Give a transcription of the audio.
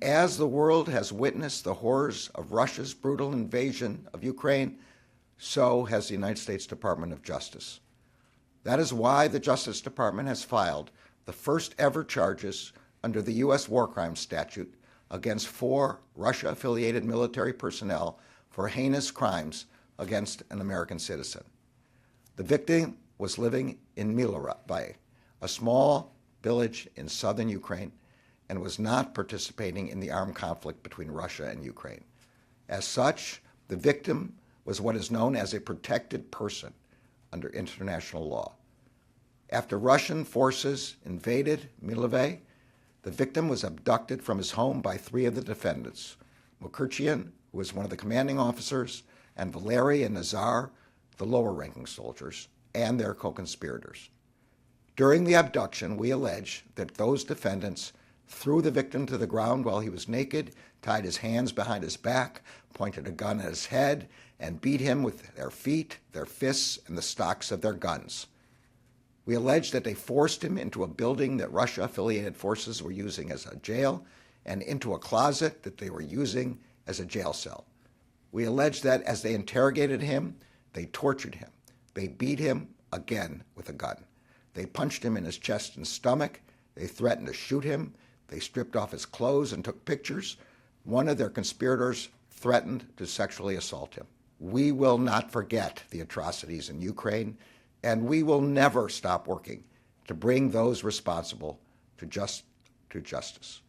as the world has witnessed the horrors of Russia's brutal invasion of Ukraine, so has the United States Department of Justice. That is why the Justice Department has filed the first ever charges under the U.S. War Crimes Statute against 4 Russia-affiliated military personnel for heinous crimes against an American citizen. The victim was living in Milovay, a small village in southern Ukraine, and was not participating in the armed conflict between Russia and Ukraine. As such, the victim was what is known as a protected person under international law. After Russian forces invaded Milovay, the victim was abducted from his home by 3 of the defendants, Mukurchian, who was one of the commanding officers, and Valery and Nazar, the lower-ranking soldiers, and their co-conspirators. During the abduction, we allege that those defendants threw the victim to the ground while he was naked, tied his hands behind his back, pointed a gun at his head, and beat him with their feet, their fists, and the stocks of their guns. We allege that they forced him into a building that Russia-affiliated forces were using as a jail and into a closet that they were using as a jail cell. We allege that as they interrogated him, they tortured him. They beat him again with a gun. They punched him in his chest and stomach. They threatened to shoot him. They stripped off his clothes and took pictures. One of their conspirators threatened to sexually assault him. We will not forget the atrocities in Ukraine, and we will never stop working to bring those responsible to justice.